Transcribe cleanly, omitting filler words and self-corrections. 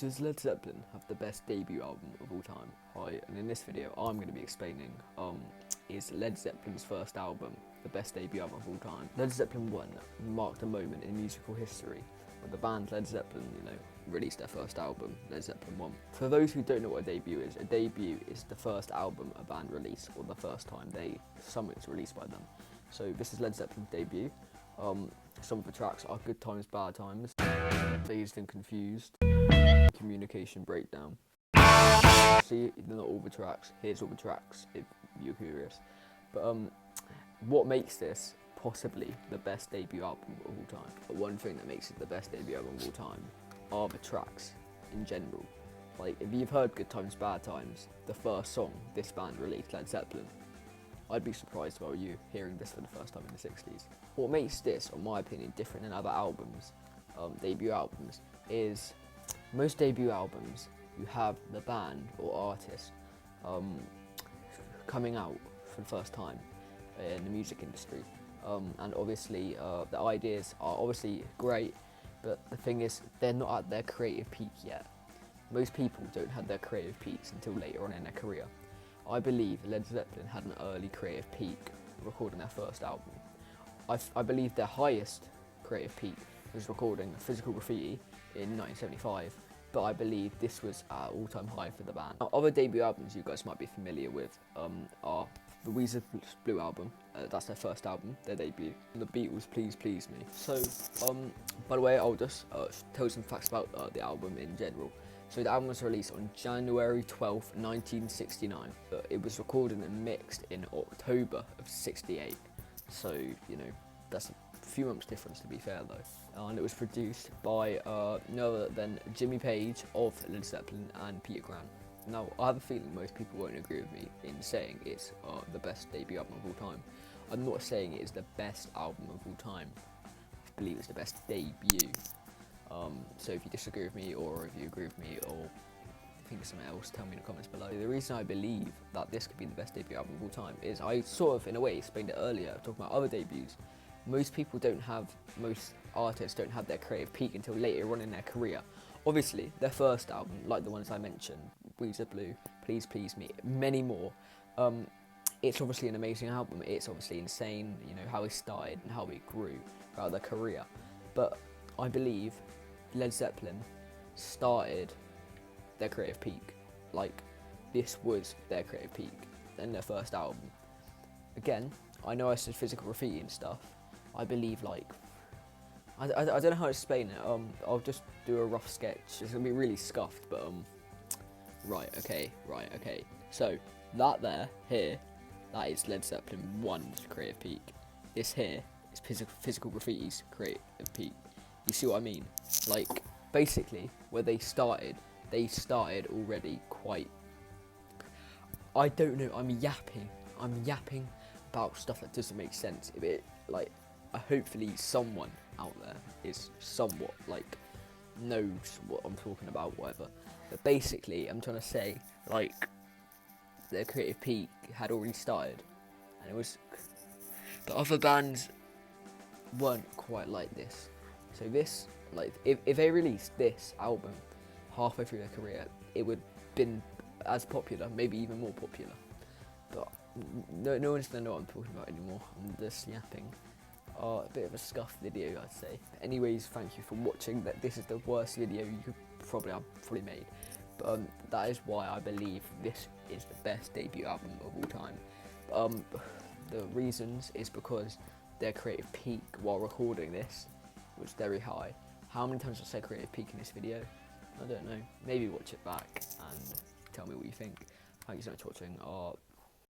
Does Led Zeppelin have the best debut album of all time? Hi, and in this video I'm going to be explaining is Led Zeppelin's first album the best debut album of all time. Led Zeppelin 1 marked a moment in musical history when the band Led Zeppelin, released their first album, Led Zeppelin 1. For those who don't know what a debut is the first album a band released, or the first time something's released by them. So this is Led Zeppelin's debut. Some of the tracks are Good Times, Bad Times, Dazed and Confused, Communication Breakdown. See, they're not all the tracks. Here's all the tracks if you're curious. But what makes this possibly the best debut album of all time? But one thing that makes it the best debut album of all time are the tracks in general. Like, if you've heard Good Times, Bad Times, the first song this band released, Led Zeppelin, I'd be surprised if I were you hearing this for the first time in the 60s. What makes this, in my opinion, different than other albums, debut albums, is most debut albums, you have the band or artist coming out for the first time in the music industry. And obviously, the ideas are obviously great, but the thing is, they're not at their creative peak yet. Most people don't have their creative peaks until later on in their career. I believe Led Zeppelin had an early creative peak recording their first album. I believe their highest creative peak was recording Physical Graffiti in 1975, but I believe this was at an all-time high for the band. Now, other debut albums you guys might be familiar with are the Weezer Blue album, that's their first album, their debut, and the Beatles' Please Please Me. So, by the way, I'll just tell you some facts about the album in general. So the album was released on January 12th, 1969. It was recorded and mixed in October of '68. So, that's a few months difference to be fair though. And it was produced by no other than Jimmy Page of Led Zeppelin and Peter Grant. Now, I have a feeling most people won't agree with me in saying it's the best debut album of all time. I'm not saying it is the best album of all time. I believe it's the best debut. So if you disagree with me, or if you agree with me, or think of something else, tell me in the comments below. The reason I believe that this could be the best debut album of all time is I sort of, in a way, explained it earlier, talking about other debuts. Most artists don't have their creative peak until later on in their career. Obviously, their first album, like the ones I mentioned, Weezer Blue, Please Please Me, many more, it's obviously an amazing album. It's obviously insane, how it started and how it grew throughout their career. But I believe Led Zeppelin started their creative peak. Like, this was their creative peak in their first album. Again, I know I said Physical Graffiti and stuff. I believe, I don't know how to explain it. I'll just do a rough sketch. It's gonna be really scuffed, but right, okay. So that that is Led Zeppelin 1's creative peak. This here is Physical Graffiti's creative peak. You see what I mean? Like, basically, where they started already quite... I don't know, I'm yapping about stuff that doesn't make sense. Hopefully someone out there is somewhat, knows what I'm talking about, whatever. But basically, I'm trying to say, their creative peak had already started. And it was... The other bands weren't quite like this. So this, if they released this album halfway through their career, it would have been as popular, maybe even more popular. But no one's going to know what I'm talking about anymore. I'm just yapping. A bit of a scuffed video, I'd say. Anyways, thank you for watching. This is the worst video you could probably made. But that is why I believe this is the best debut album of all time. The reasons is because their creative peak while recording this was very high. How many times did I say creative peak in this video? I don't know. Maybe watch it back and tell me what you think. Thank you so much for watching.